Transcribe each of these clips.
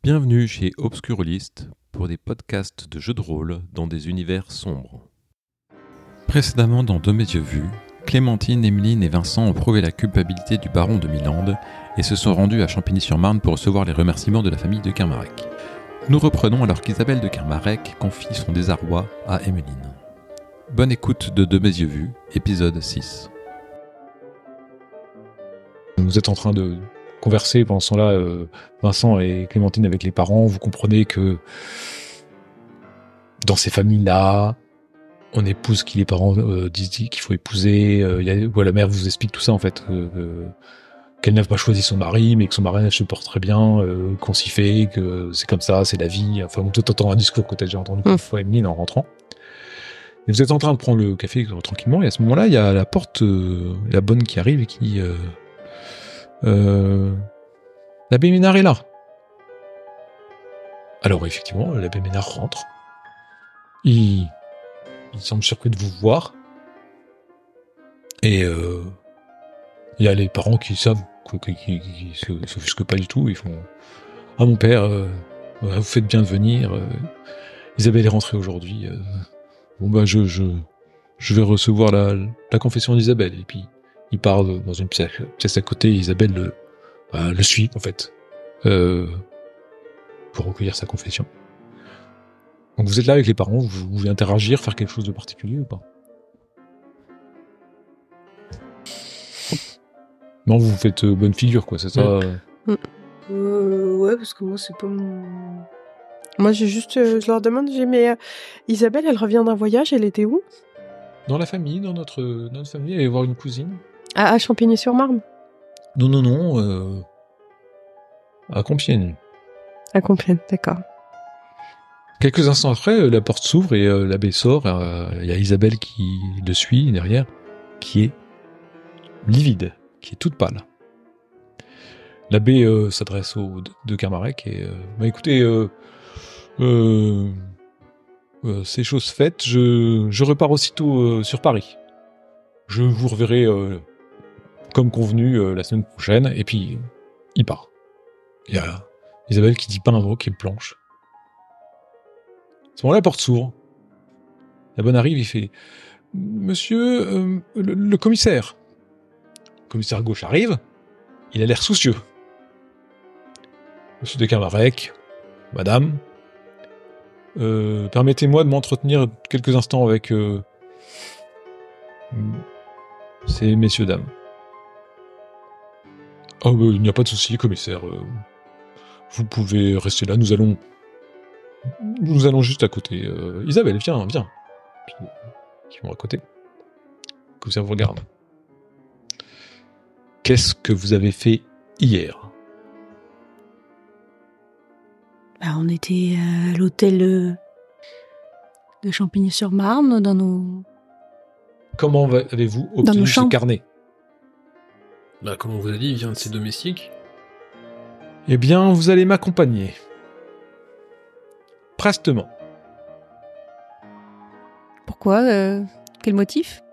Bienvenue chez Obscurlist pour des podcasts de jeux de rôle dans des univers sombres. Précédemment dans De mes yeux vus, Clémentine, Emeline et Vincent ont prouvé la culpabilité du baron de Milande et se sont rendus à Champigny-sur-Marne pour recevoir les remerciements de la famille de Kermarec. Nous reprenons alors qu'Isabelle de Kermarec confie son désarroi à Emeline. Bonne écoute de mes yeux vus, épisode 6. Vous êtes en train de converser pendant ce temps-là, Vincent et Clémentine avec les parents. Vous comprenez que dans ces familles-là, on épouse ce que les parents disent qu'il faut épouser. La mère vous explique tout ça en fait, qu'elle n'a pas choisi son mari, mais que son mari se porte très bien, qu'on s'y fait, que c'est comme ça, c'est la vie. Enfin, tout entend un discours que tu as déjà entendu une fois, Emeline, en rentrant. Et vous êtes en train de prendre le café tranquillement, et à ce moment-là, il y a la porte, la bonne qui arrive et qui... l'abbé Ménard est là. Alors effectivement, l'abbé Ménard rentre. Il semble surpris de vous voir. Et il y a les parents qui savent, qui s'offusquent pas du tout. Ils font « Ah mon père, vous faites bien de venir. Isabelle est rentrée aujourd'hui. Je vais recevoir la confession d'Isabelle. » Et puis il part dans une pièce à côté. Isabelle le suit en fait pour recueillir sa confession. Donc vous êtes là avec les parents, vous voulez interagir, faire quelque chose de particulier ou pas? Non, vous faites bonne figure quoi, c'est ça? Ouais, parce que moi c'est pas mon... Moi j'ai juste, je leur demande, mais Isabelle elle revient d'un voyage, elle était où? Dans la famille, dans notre famille, elle va voir une cousine. À Champigny-sur-Marne? Non, à Compiègne. À Compiègne, d'accord. Quelques instants après, la porte s'ouvre et l'abbé sort. Il y a Isabelle qui le suit derrière, qui est livide, qui est toute pâle. L'abbé s'adresse aux deux Kermarec et écoutez, ces choses faites, je repars aussitôt sur Paris. Je vous reverrai comme convenu la semaine prochaine. Et puis il part. Il y a Isabelle qui dit pas un mot, qui est blanche. À ce moment-là, la porte s'ouvre. La bonne arrive, il fait « Monsieur, le commissaire. » Le commissaire gauche arrive, il a l'air soucieux. « Monsieur de Kermarec, madame, permettez-moi de m'entretenir quelques instants avec ces messieurs, dames. » « Oh, il n'y a pas de souci, commissaire. Vous pouvez rester là, nous allons juste à côté. Isabelle, viens. Puis, ils vont à côté. Le commissaire vous regarde. Qu'est-ce que vous avez fait hier? On était à l'hôtel de Champigny-sur-Marne, dans nos... Comment avez-vous obtenu ce carnet? Comme on vous a dit, il vient de ses domestiques. Eh bien, vous allez m'accompagner. Prestement. Pourquoi quel motif?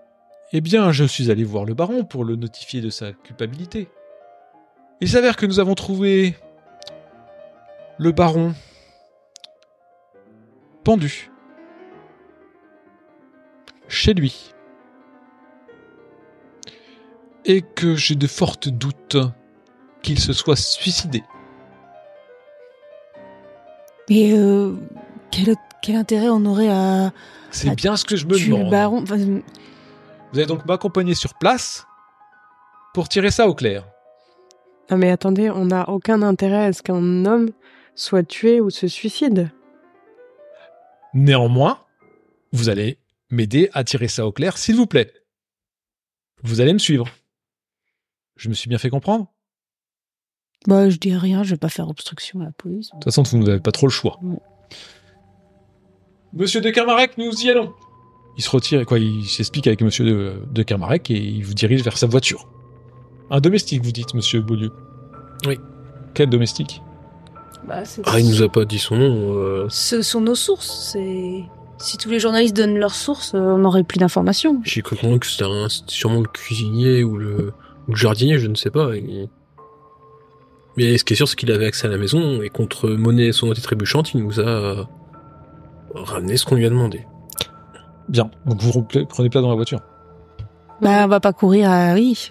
Eh bien, je suis allé voir le baron pour le notifier de sa culpabilité. Il s'avère que nous avons trouvé le baron pendu chez lui. Et que j'ai de forts doutes qu'il se soit suicidé. Et quel intérêt on aurait à... C'est bien ce que je me demande. Le baron... Vous allez donc m'accompagner sur place pour tirer ça au clair. Non mais attendez, on n'a aucun intérêt à ce qu'un homme soit tué ou se suicide. Néanmoins, vous allez m'aider à tirer ça au clair, s'il vous plaît. Vous allez me suivre. Je me suis bien fait comprendre? Je dis rien, je vais pas faire obstruction à la police. De toute façon, vous n'avez pas trop le choix. Monsieur de Kermarec, nous y allons. Il se retire, il s'explique avec monsieur de Kermarec et il vous dirige vers sa voiture. Un domestique, vous dites, monsieur Beaulieu? Oui. Quel domestique? Il nous a pas dit son nom. Ce sont nos sources, Si tous les journalistes donnent leurs sources, on n'aurait plus d'informations. J'ai cru comprendre que c'était sûrement le cuisinier ou le jardinier, je ne sais pas. Mais ce qui est sûr, c'est qu'il avait accès à la maison, et contre monnaie sonnante et trébuchante, il nous a ramené ce qu'on lui a demandé. Bien, donc vous prenez place dans la voiture. Bah, on va pas courir à... Oui.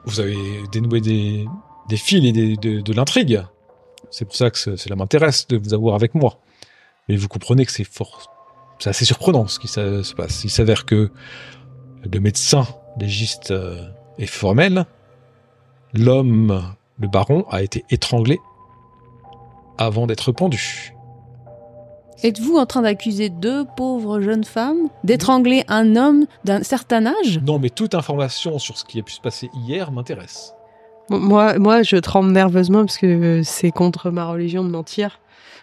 Vous avez dénoué des fils et de l'intrigue. C'est pour ça que cela m'intéresse de vous avoir avec moi. Mais vous comprenez que c'est assez surprenant ce qui se passe. Il s'avère que le médecin légiste est formel. L'homme, le baron, a été étranglé avant d'être pendu. Êtes-vous en train d'accuser 2 pauvres jeunes femmes d'étrangler un homme d'un certain âge? Non, mais toute information sur ce qui a pu se passer hier m'intéresse. Bon, moi, je tremble nerveusement parce que c'est contre ma religion de mentir.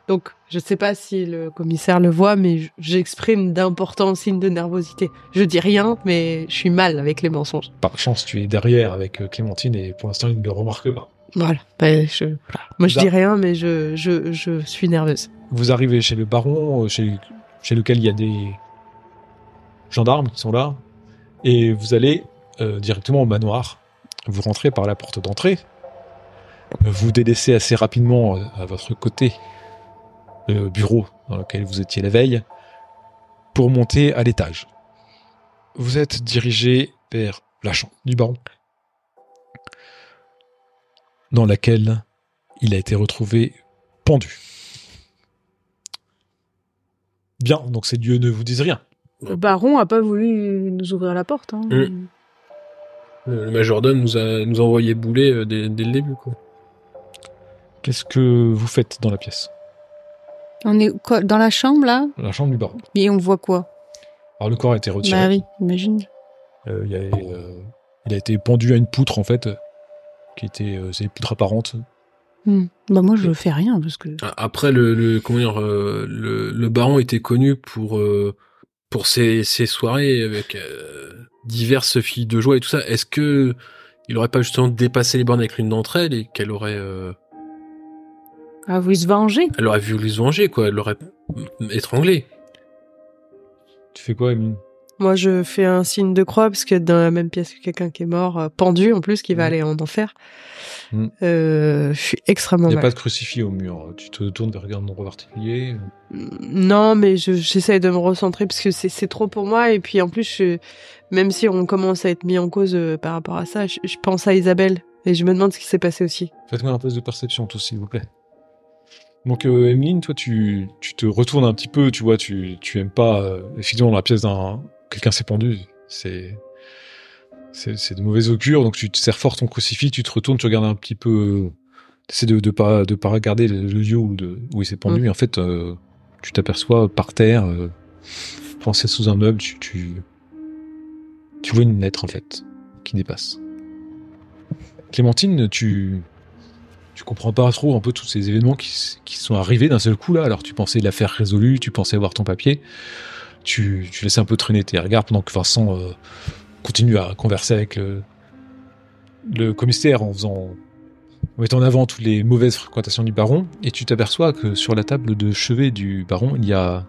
Donc, je sais pas si le commissaire le voit, mais j'exprime d'importants signes de nervosité. Je dis rien, mais je suis mal avec les mensonges. Par chance, tu es derrière avec Clémentine et pour l'instant, il ne le remarque pas. Voilà. Voilà. Moi, je dis rien, mais je suis nerveuse. Vous arrivez chez le baron, chez lequel il y a des gendarmes qui sont là, et vous allez directement au manoir. Vous rentrez par la porte d'entrée. Vous délaissez assez rapidement à votre côté le bureau dans lequel vous étiez la veille pour monter à l'étage. Vous êtes dirigé vers la chambre du baron, dans laquelle il a été retrouvé pendu. Bien, donc ces dieux ne vous disent rien. Le baron a pas voulu nous ouvrir la porte. Hein. Le majordome nous a envoyé bouler dès le début, quoi. Qu'est-ce que vous faites dans la pièce? On est quoi, dans la chambre, là? La chambre du baron. Et on voit quoi? Alors le corps a été retiré. Bah oui, imagine. Il a été pendu à une poutre, en fait, qui était c'est une poutre apparente. Bah moi, je fais rien, parce que... Après, le baron était connu pour ses soirées avec diverses filles de joie et tout ça. Est-ce que il aurait pas justement dépassé les bornes avec l'une d'entre elles et qu'elle aurait... A voulu se venger? Elle aurait voulu se venger, quoi. Elle l'aurait étranglé. Tu fais quoi, Émilie? Moi, je fais un signe de croix parce que dans la même pièce que quelqu'un qui est mort, pendu en plus, qui va aller en enfer. Je suis extrêmement Il n'y a mal. pas de crucifix au mur. Tu te tournes vers un endroit particulier? Non, mais j'essaye de me recentrer parce que c'est trop pour moi. Et puis en plus, même si on commence à être mis en cause par rapport à ça, je pense à Isabelle. Et je me demande ce qui s'est passé aussi. Faites-moi un test de perception, tous, s'il vous plaît. Donc, Emeline, toi, tu te retournes un petit peu, tu vois, tu aimes pas, effectivement, dans la pièce quelqu'un s'est pendu, c'est de mauvais augure, donc tu te serres fort ton crucifix, tu te retournes, tu regardes un petit peu, t'essaies de pas regarder le lieu où il s'est pendu, et en fait, tu t'aperçois par terre, pensé sous un meuble, tu vois une lettre, en fait, qui dépasse. Clémentine, tu comprends pas trop un peu tous ces événements qui sont arrivés d'un seul coup là. Alors tu pensais l'affaire résolue, tu pensais avoir ton papier, tu laissais un peu traîner tes regards pendant que Vincent continue à converser avec le commissaire en mettant en avant toutes les mauvaises fréquentations du baron, et tu t'aperçois que sur la table de chevet du baron, il y a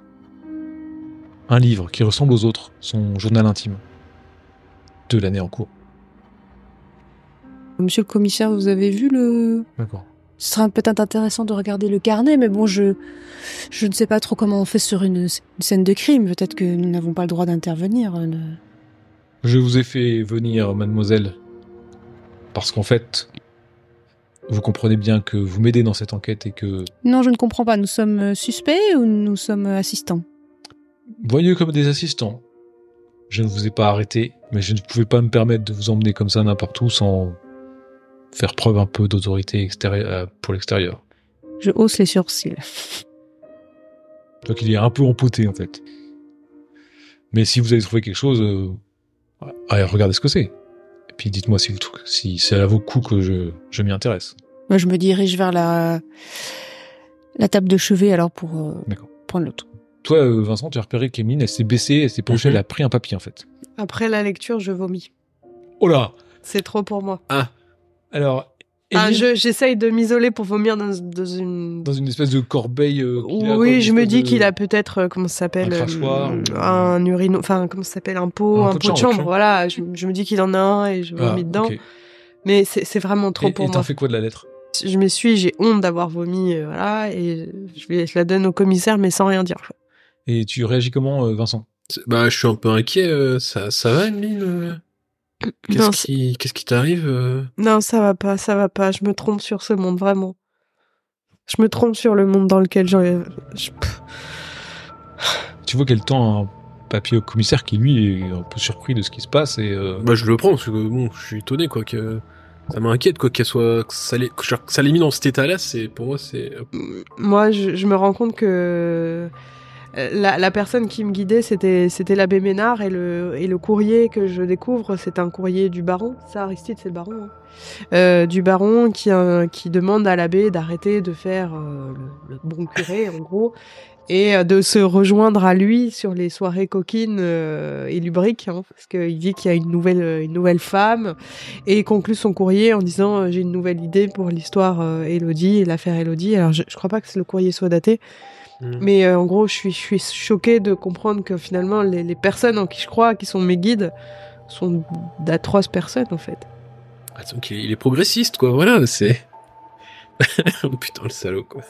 un livre qui ressemble aux autres, son journal intime de l'année en cours. Monsieur le commissaire, vous avez vu le... D'accord. Ce serait peut-être intéressant de regarder le carnet, mais bon, je ne sais pas trop comment on fait sur une scène de crime. Peut-être que nous n'avons pas le droit d'intervenir. Je vous ai fait venir, mademoiselle, parce qu'en fait, vous comprenez bien que vous m'aidez dans cette enquête et que... Non, je ne comprends pas. Nous sommes suspects ou nous sommes assistants? Voyez comme des assistants. Je ne vous ai pas arrêté, mais je ne pouvais pas me permettre de vous emmener comme ça n'importe où sans faire preuve un peu d'autorité pour l'extérieur. Je hausse les sourcils. Donc il est un peu empoté, en fait. Mais si vous avez trouvé quelque chose, allez, regardez ce que c'est. Et puis dites-moi si ça vaut le coup que je m'y intéresse. Moi, je me dirige vers la table de chevet alors pour prendre l'autre. Toi, Vincent, tu as repéré qu'Emeline, elle s'est baissée, elle s'est penchée, elle a pris un papier, en fait. Après la lecture, je vomis. Oh là! C'est trop pour moi. Ah! Alors, j'essaye de m'isoler pour vomir dans une espèce de corbeille. Oui, je me dis qu'il a peut-être comment ça s'appelle, un crachoir, un urino, enfin comment ça s'appelle, un pot de chambre. Voilà, je me dis qu'il en a un et je vomis dedans. Okay. Mais c'est vraiment trop pour moi. Et t'en fais quoi de la lettre? Je m'essuie, j'ai honte d'avoir vomi, voilà, et je la donne au commissaire, mais sans rien dire. Et tu réagis comment, Vincent? Bah, je suis un peu inquiet. Ça va, Emeline? Non, Qu'est-ce qui t'arrive? non, ça va pas. Je me trompe sur ce monde, vraiment. Je me trompe sur le monde dans lequel Tu vois qu'elle tend un papier au commissaire qui, lui, est un peu surpris de ce qui se passe et... Bah, je le prends parce que bon, je suis étonné quoi que ça m'inquiète quoi qu'elle soit que ça l'ait mis dans cet état-là. C'est pour moi c'est. Moi, je me rends compte que la personne qui me guidait, c'était l'abbé Ménard, et le courrier que je découvre, c'est un courrier du baron. Ça, Aristide, c'est le baron. Du baron qui demande à l'abbé d'arrêter de faire le bon curé, en gros, et de se rejoindre à lui sur les soirées coquines et lubriques, hein, parce qu'il dit qu'il y a une nouvelle femme, et il conclut son courrier en disant j'ai une nouvelle idée pour l'histoire Élodie, l'affaire Élodie. Alors je crois pas que le courrier soit daté, mais en gros je suis choquée de comprendre que finalement les personnes en qui je crois, qui sont mes guides, sont d'atroces personnes en fait. Ah, donc il est progressiste quoi, voilà, c'est. Oh, putain, le salaud quoi.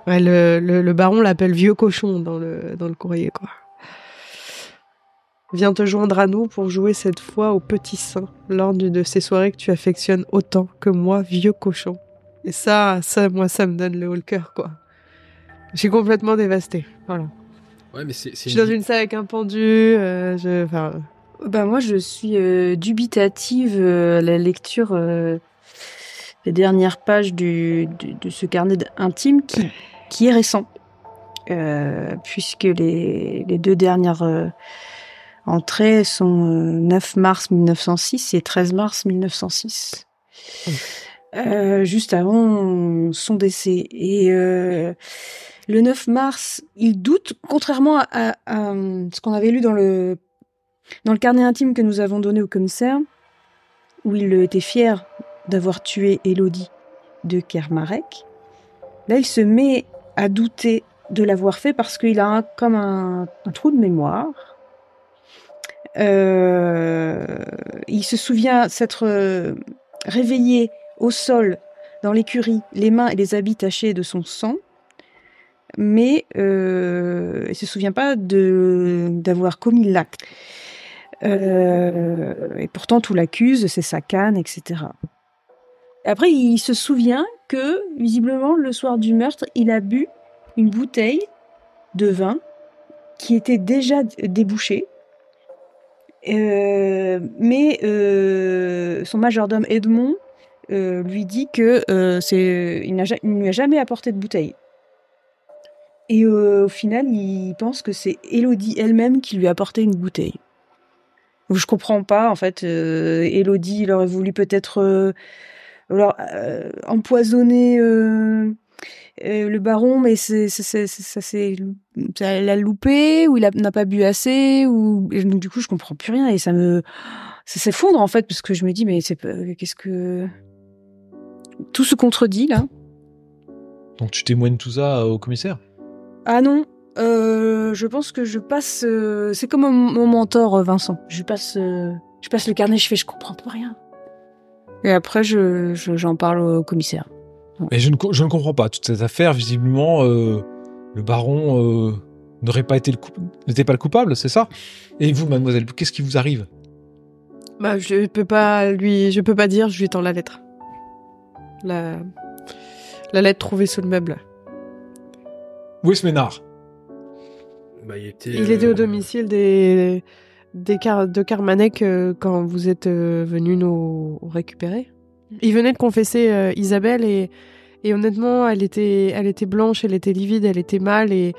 Ouais, le baron l'appelle vieux cochon dans le courrier, quoi. Viens te joindre à nous pour jouer cette fois au petit saint lors d'une de ces soirées que tu affectionnes autant que moi, vieux cochon. Et ça, moi, ça me donne le haut le cœur, quoi. Je suis complètement dévastée, voilà. Ouais, mais c'est je suis dans une salle avec un pendu, Bah moi, je suis dubitative à la lecture des dernières pages de ce carnet intime qui est récent, puisque les deux dernières entrées sont 9 mars 1906 et 13 mars 1906. Juste avant son décès. Et le 9 mars, il doute, contrairement à ce qu'on avait lu dans le carnet intime que nous avons donné au commissaire, où il était fier d'avoir tué Élodie de Kermarec. Là, il se met à douter de l'avoir fait parce qu'il a comme un trou de mémoire. Il se souvient s'être réveillé au sol, dans l'écurie, les mains et les habits tachés de son sang, mais il se souvient pas d'avoir commis l'acte. Et pourtant, tout l'accuse, c'est sa canne, etc. Après, il se souvient que, visiblement, le soir du meurtre, il a bu une bouteille de vin qui était déjà débouchée. Mais son majordome Edmond lui dit que il ne lui a jamais apporté de bouteille. Et au final, il pense que c'est Élodie elle-même qui lui a apporté une bouteille. Je comprends pas, en fait. Élodie, il aurait voulu peut-être empoisonner le baron, mais ça l'a loupé, ou il n'a pas bu assez, ou et donc, du coup je comprends plus rien et ça s'effondre en fait, parce que je me dis mais qu'est-ce que tout se contredit là. Donc tu témoignes tout ça au commissaire? Ah non, je pense que je passe. C'est comme mon mentor Vincent. Je passe le carnet, je comprends plus rien. Et après, j'en parle au commissaire. Mais je ne comprends pas toute cette affaire. Visiblement, le baron n'était pas le coupable, c'est ça? Et vous, mademoiselle, qu'est-ce qui vous arrive? Bah, je peux pas dire. Je lui tends la lettre. La lettre trouvée sous le meuble. Où est ce Ménard? Bah, il était au domicile de Kermarec quand vous êtes venus nous récupérer. Il venait de confesser Isabelle et honnêtement, elle était blanche, elle était livide, elle était mal et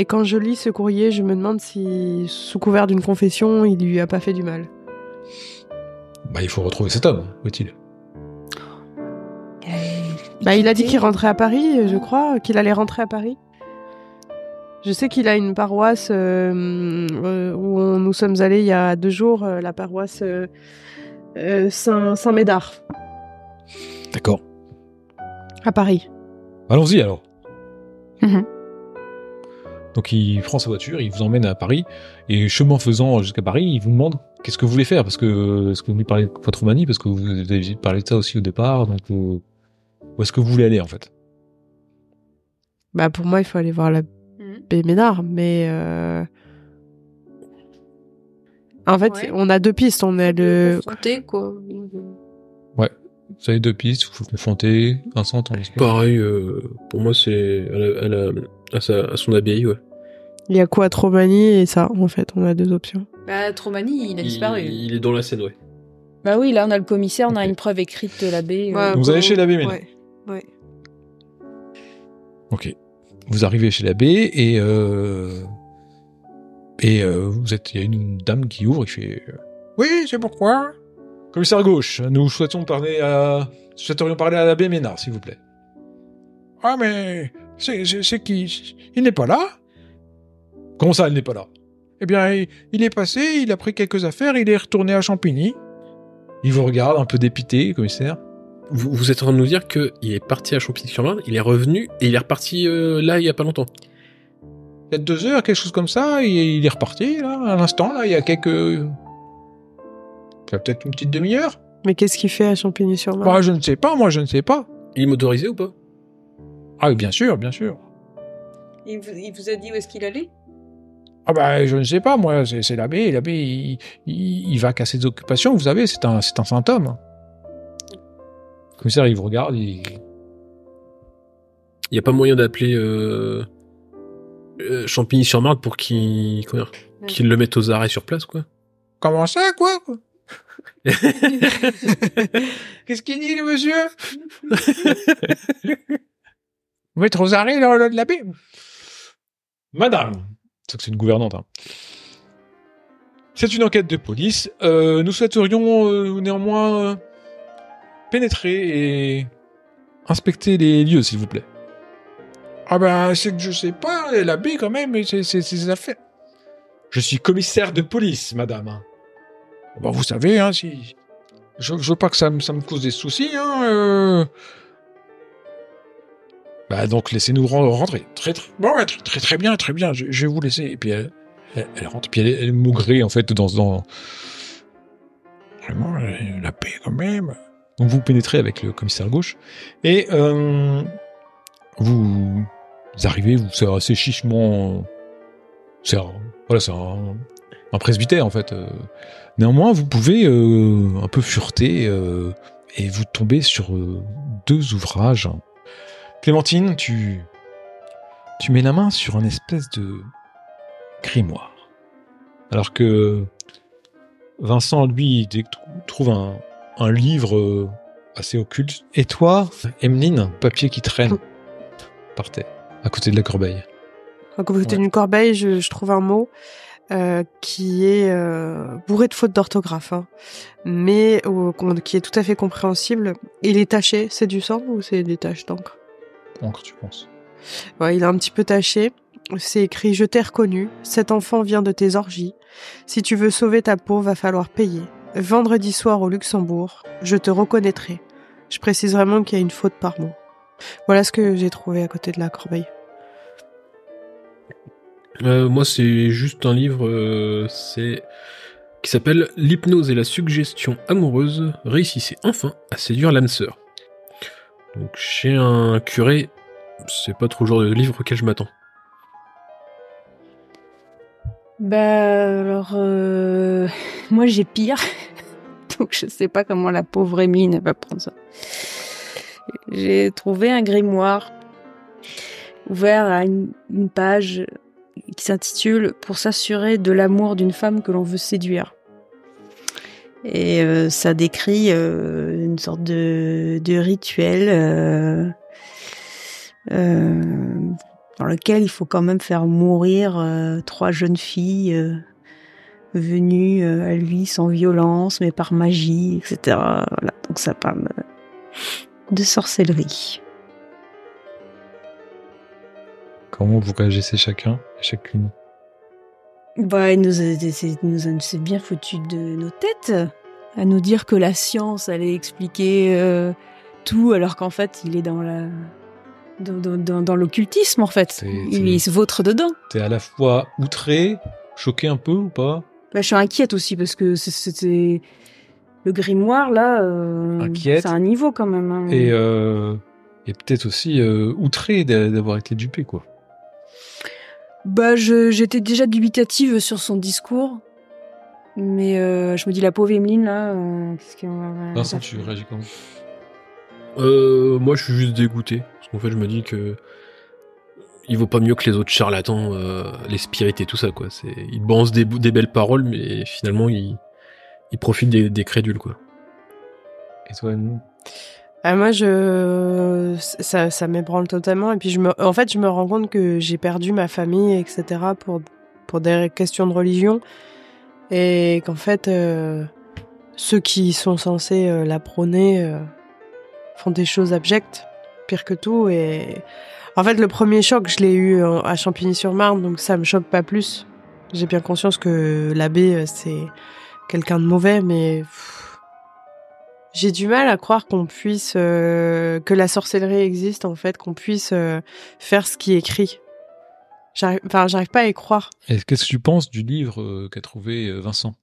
quand je lis ce courrier, je me demande si, sous couvert d'une confession, il lui a pas fait du mal. Bah, il faut retrouver cet homme, où est-il? Bah, il a dit qu'il rentrait à Paris, je crois, qu'il allait rentrer à Paris. Je sais qu'il a une paroisse où nous sommes allés il y a 2 jours, la paroisse Saint-Médard. D'accord. À Paris. Allons-y alors. Mm-hmm. Donc il prend sa voiture, il vous emmène à Paris, et chemin faisant jusqu'à Paris, il vous demande qu'est-ce que vous voulez faire? Parce que, est-ce que vous voulez parler de votre manie? Parce que vous avez parlé de ça aussi au départ, donc, où est-ce que vous voulez aller, en fait? Bah, pour moi, il faut aller voir l'abbé Ménard, mais en fait, Ouais. on a deux pistes. On a le... Confronter, quoi. Ouais. Vous avez deux pistes, vous confrontez, Vincent, t'en penses quoi? Pareil, pour moi, c'est à son abbaye, ouais. Il y a Quattromanie et ça, en fait. On a deux options. Bah, Tromani, il a disparu. Il est dans la scène, ouais. Bah oui, là, on a le commissaire, on a Ok. une preuve écrite de l'abbé. Ouais, Donc vous allez chez l'abbé Ménard. Ouais. Ok. Vous arrivez chez l'abbé et il y a une dame qui ouvre, il fait oui, c'est pourquoi? Commissaire Gauche, nous souhaiterions parler à l'abbé Ménard, s'il vous plaît. Ah mais c'est qui? Il n'est pas là? Comment ça, il n'est pas là? Eh bien, il est passé, il a pris quelques affaires, il est retourné à Champigny. Il vous regarde un peu dépité, commissaire. Vous êtes en train de nous dire qu'il est parti à Champigny-sur-Marne, il est revenu et il est reparti là il y a pas longtemps. Peut-être 2 heures, quelque chose comme ça, il est reparti, là, à l'instant, là, il y a peut-être une petite demi-heure. Mais qu'est-ce qu'il fait à Champigny-sur-Marne? Bah, je ne sais pas, moi, je ne sais pas. Il est motorisé ou pas? Ah oui, bien sûr, bien sûr. Il vous a dit où est-ce qu'il allait? Ah bah, je ne sais pas, moi, c'est l'abbé. L'abbé, il va qu'à ses occupations, vous savez, c'est un saint homme. Le commissaire, il vous regarde, Il y a pas moyen d'appeler Champigny-sur-Marne pour qu'il le mette aux arrêts sur place, quoi. Comment ça, quoi? Qu'est-ce qu'il dit, le monsieur? Vous mettre aux arrêts, là, de l'abbé? Madame, c'est une gouvernante, hein. C'est une enquête de police. Nous souhaiterions néanmoins pénétrer et inspecter les lieux, s'il vous plaît. Ah ben, c'est que je sais pas, l'abbé quand même, c'est ses affaires. Je suis commissaire de police, madame. Bon, vous savez, hein, si... Je veux pas que ça me cause des soucis, hein. Bah donc, laissez-nous rentrer. Bon, ouais, très bien, très bien, je vais vous laisser. Et puis elle rentre, puis elle est maugrée, en fait, dans... Vraiment, la paix, quand même. Donc vous pénétrez avec le commissaire Gauche, et vous arrivez, c'est assez chichement... C'est un presbytère, en fait. Néanmoins, vous pouvez un peu fureter, et vous tombez sur 2 ouvrages. Clémentine, tu mets la main sur un espèce de grimoire. Alors que Vincent, lui, trouve un livre assez occulte. Et toi, Emeline, papier qui traîne par terre, à côté de la corbeille. À côté Ouais. d'une corbeille, je trouve un mot qui est bourré de fautes d'orthographe, hein, mais qui est tout à fait compréhensible. Il est taché, c'est du sang ou c'est des taches d'encre? Encre, tu penses? Ouais, il est un petit peu taché. C'est écrit « Je t'ai reconnu, cet enfant vient de tes orgies. Si tu veux sauver ta peau, va falloir payer. Vendredi soir au Luxembourg, je te reconnaîtrai. » Je précise vraiment qu'il y a une faute par mot. Voilà ce que j'ai trouvé à côté de la corbeille. Moi, c'est juste un livre qui s'appelle « L'hypnose et la suggestion amoureuse, réussissez enfin à séduire l'âme sœur ». Donc, chez un curé, c'est pas trop le genre de livre auquel je m'attends. Bah, alors, moi j'ai pire. Donc je sais pas comment la pauvre Émine va prendre ça. J'ai trouvé un grimoire ouvert à une page qui s'intitule « Pour s'assurer de l'amour d'une femme que l'on veut séduire ». Et ça décrit une sorte de rituel dans lequel il faut quand même faire mourir 3 jeunes filles venues à lui sans violence, mais par magie, etc. Voilà. Donc ça parle de sorcellerie. Comment vous réagissez chacun et chacune? Bah, il nous s'est bien foutu de nos têtes à nous dire que la science allait expliquer tout, alors qu'en fait, il est dans l'occultisme, en fait. Il se vautre dedans. T'es à la fois outré, choqué un peu ou pas? Bah, je suis inquiète aussi parce que c'était le grimoire là. Inquiète. C'est un niveau quand même. Hein. Et peut-être aussi outré d'avoir été dupé, quoi. Bah, j'étais déjà dubitative sur son discours, mais je me dis la pauvre Emeline là. Qu'est-ce qu'on va. Vincent, tu réagis comment? Moi, je suis juste dégoûté. Parce qu'en fait, je me dis que il vaut pas mieux que les autres charlatans, les spirites et tout ça, quoi. Ils balancent des belles paroles, mais finalement, ils profitent des crédules, quoi. Et toi, Anne? Moi, ça m'ébranle totalement. Et puis, en fait, je me rends compte que j'ai perdu ma famille, etc., pour des questions de religion. Et qu'en fait, ceux qui sont censés la prôner font des choses abjectes, pire que tout. Et en fait, le premier choc, je l'ai eu à Champigny-sur-Marne, donc ça me choque pas plus. J'ai bien conscience que l'abbé, c'est quelqu'un de mauvais, mais j'ai du mal à croire qu'on puisse que la sorcellerie existe, en fait, qu'on puisse faire ce qui est écrit. J'arrive pas à y croire. Et qu'est-ce que tu penses du livre qu'a trouvé Vincent?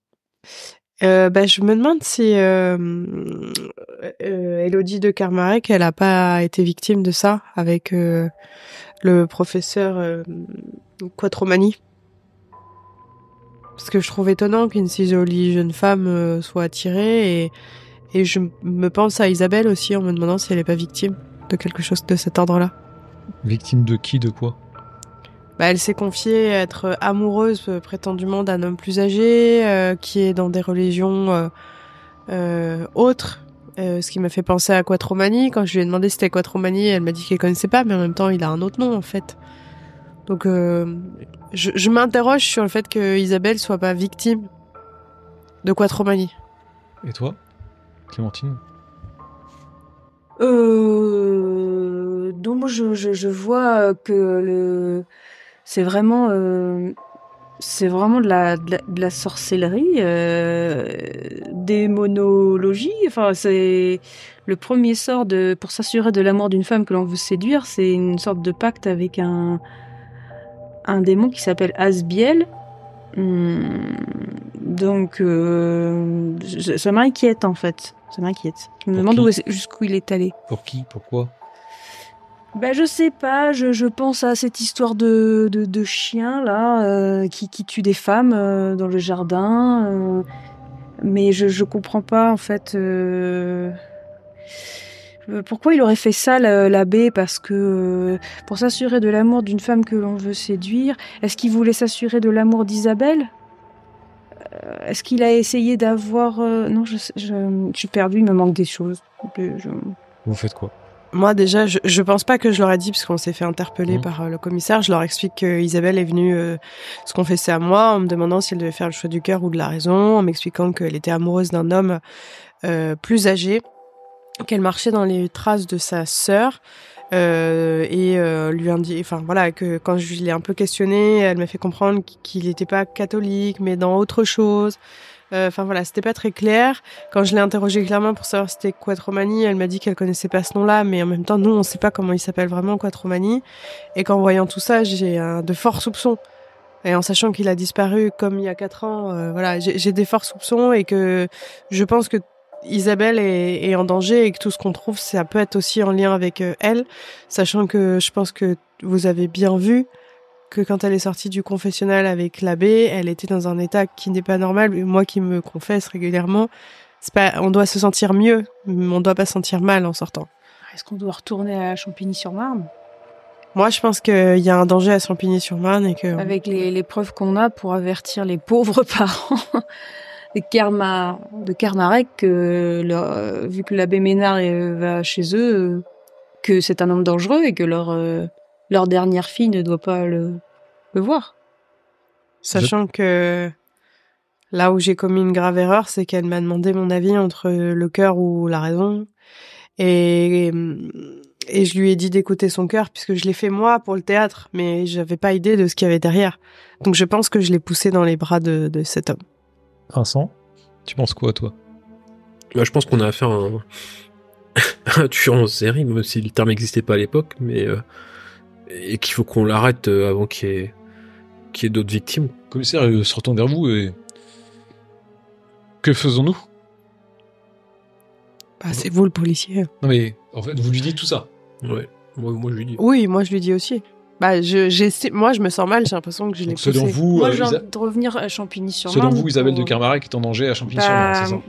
Je me demande si Élodie de Kermarec, elle a pas été victime de ça avec le professeur Quattromani. Parce que je trouve étonnant qu'une si jolie jeune femme soit attirée et je me pense à Isabelle aussi en me demandant si elle est pas victime de quelque chose de cet ordre-là. Victime de qui, de quoi? Elle s'est confiée être amoureuse prétendument d'un homme plus âgé qui est dans des religions autres. Ce qui m'a fait penser à Quattromani. Quand je lui ai demandé si c'était Quattromani, elle m'a dit qu'elle connaissait pas, mais en même temps, il a un autre nom en fait. Donc, je m'interroge sur le fait que Isabelle soit pas victime de Quattromani. Et toi, Clémentine? Donc moi je vois que c'est vraiment de la sorcellerie, démonologie. Enfin, c'est le premier sort pour s'assurer de l'amour d'une femme que l'on veut séduire, c'est une sorte de pacte avec un démon qui s'appelle Asbiel. Donc ça m'inquiète en fait. Ça m'inquiète. Je me demande jusqu'où il est allé. Pour qui? Pourquoi? Je sais pas, je pense à cette histoire de chien là qui tue des femmes dans le jardin, mais je comprends pas en fait pourquoi il aurait fait ça l'abbé, parce que pour s'assurer de l'amour d'une femme que l'on veut séduire. Est-ce qu'il voulait s'assurer de l'amour d'Isabelle? Est-ce qu'il a essayé d'avoir non, je suis perdue, il me manque des choses. Vous faites quoi? Moi déjà, je pense pas que je leur ai dit, parce qu'on s'est fait interpeller par le commissaire. Je leur explique que Isabelle est venue se confesser à moi en me demandant si elle devait faire le choix du cœur ou de la raison, en m'expliquant qu'elle était amoureuse d'un homme plus âgé, qu'elle marchait dans les traces de sa sœur lui indique, enfin voilà, que quand je l'ai un peu questionné, elle m'a fait comprendre qu'il n'était pas catholique, mais dans autre chose. Enfin voilà, c'était pas très clair. Quand je l'ai interrogée clairement pour savoir si c'était Quattromani, elle m'a dit qu'elle connaissait pas ce nom-là, mais en même temps, nous, on sait pas comment il s'appelle vraiment, Quattromani. Et qu'en voyant tout ça, j'ai de forts soupçons. Et en sachant qu'il a disparu comme il y a 4 ans, voilà, j'ai des forts soupçons et que je pense que Isabelle est en danger et que tout ce qu'on trouve, ça peut être aussi en lien avec elle, sachant que je pense que vous avez bien vu que quand elle est sortie du confessionnal avec l'abbé, elle était dans un état qui n'est pas normal. Moi qui me confesse régulièrement, on doit se sentir mieux, mais on doit pas se sentir mal en sortant. Est-ce qu'on doit retourner à Champigny-sur-Marne? Moi, je pense qu'il y a un danger à Champigny-sur-Marne et que... Avec les preuves qu'on a pour avertir les pauvres parents de Kermarec, vu que l'abbé Ménard va chez eux, que c'est un homme dangereux et que leur dernière fille ne doit pas le voir. Sachant que là où j'ai commis une grave erreur, c'est qu'elle m'a demandé mon avis entre le cœur ou la raison. Et je lui ai dit d'écouter son cœur, puisque je l'ai fait moi pour le théâtre, mais j'avais pas idée de ce qu'il y avait derrière. Donc je pense que je l'ai poussé dans les bras de cet homme. Vincent, tu penses quoi, toi? Je pense qu'on a affaire à un tueur en série, même si le terme n'existait pas à l'époque, mais et qu'il faut qu'on l'arrête avant qu'il y ait d'autres victimes. Le commissaire se retourne vers vous et Que faisons-nous? Bah, c'est vous le policier. Non mais, en fait, vous lui dites tout ça. Ouais. Moi, je lui dis. Oui, moi je lui dis aussi. Bah, moi je me sens mal, j'ai l'impression que je l'ai Donc, selon poussé. vous, Moi, j'ai envie de revenir à Champigny-sur-Marne. selon vous, Isabelle de pour- Kermarec est en danger à Champigny-sur-Marne, c'est ça?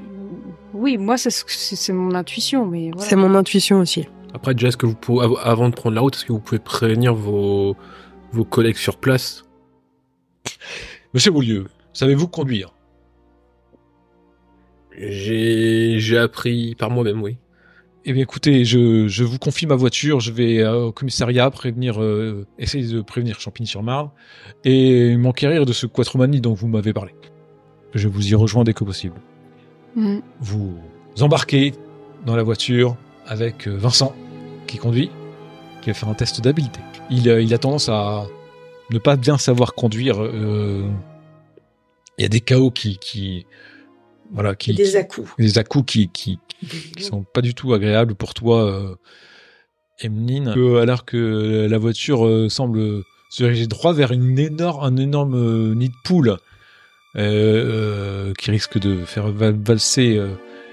Oui, moi, c'est mon intuition, mais voilà. C'est mon intuition aussi. Après, déjà, est-ce que vous pouvez, avant de prendre la route, est-ce que vous pouvez prévenir vos collègues sur place? Monsieur Beaulieu, savez-vous conduire? J'ai appris par moi-même, oui. Eh bien, écoutez, je vous confie ma voiture, je vais au commissariat essayer de prévenir Champigny-sur-Marne et m'enquérir de ce Quattromanie dont vous m'avez parlé. Je vous y rejoins dès que possible. Mhm. Vous embarquez dans la voiture avec Vincent, qui conduit, qui va faire un test d'habileté. Il a tendance à ne pas bien savoir conduire. Il y a des chaos voilà, Des à-coups. des à-coups qui sont pas du tout agréables pour toi, Emeline. Alors que la voiture semble se diriger droit vers un énorme nid de poule qui risque de faire valser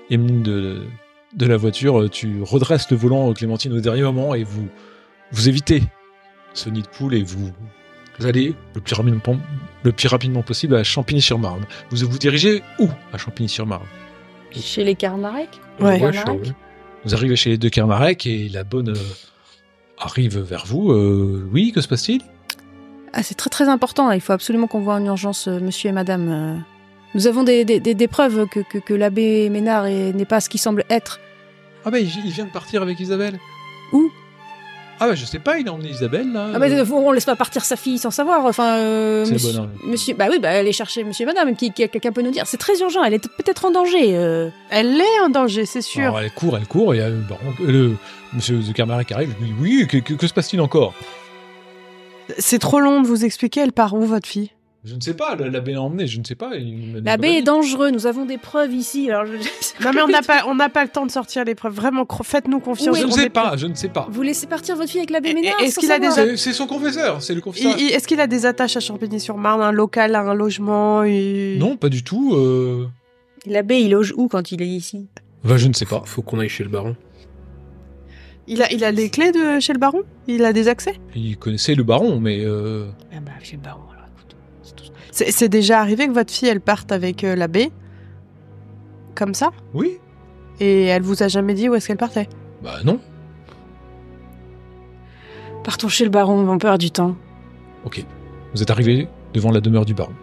Emeline de la voiture, tu redresses le volant, Clémentine, au dernier moment et vous évitez ce nid de poule et vous allez le plus rapidement possible à Champigny-sur-Marne. Vous vous dirigez où à Champigny-sur-Marne? Chez les Kermarec. Ouais. Ouais, je suis en vrai. Vous arrivez chez les deux Kermarec et la bonne arrive vers vous. Oui, que se passe-t-il? Ah, c'est très très important. Il faut absolument qu'on voit en urgence monsieur et madame. Nous avons des preuves que l'abbé Ménard n'est pas ce qu'il semble être. Ah bah il vient de partir avec Isabelle. Où? Ah bah je sais pas, il a emmené Isabelle là. Ah, mais on laisse pas partir sa fille sans savoir. Enfin, C'est monsieur, le bonheur. monsieur. Bah oui, allez chercher monsieur et madame. Quelqu'un peut nous dire. C'est très urgent. Elle est peut-être en danger. Elle est en danger, c'est sûr. Alors elle court et le monsieur de Kermarec arrive. Je lui dis oui, que se passe-t-il encore? C'est trop long de vous expliquer, elle part où votre fille? Je ne sais pas, l'abbé l'a emmené, je ne sais pas. L'abbé est dangereux. Nous avons des preuves ici. Alors, Non mais on n'a pas le temps de sortir les preuves. Vraiment, faites-nous confiance. Oui, Je On ne sais est- pas, je ne sais pas. Vous laissez partir votre fille avec l'abbé Et- Ménard est-ce sans qu'il a des savoir. C'est son confesseur, c'est le confesseur. Est-ce qu'il a des attaches à Champigny-sur-Marne, un local, un logement Non, pas du tout. L'abbé, il loge où quand il est ici? Bah, je ne sais pas. Faut qu'on aille chez le baron. Il a les clés de chez le baron? Il a des accès? Il connaissait le baron, mais Ah bah, chez le baron. Alors, écoute, c'est tout. C'est déjà arrivé que votre fille, elle parte avec l'abbé? Comme ça? oui. Et elle vous a jamais dit où est-ce qu'elle partait? Bah non. Partons chez le baron. On perd du temps. Ok. Vous êtes arrivé devant la demeure du baron.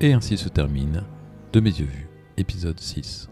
Et ainsi se termine De mes yeux vus, épisode 6.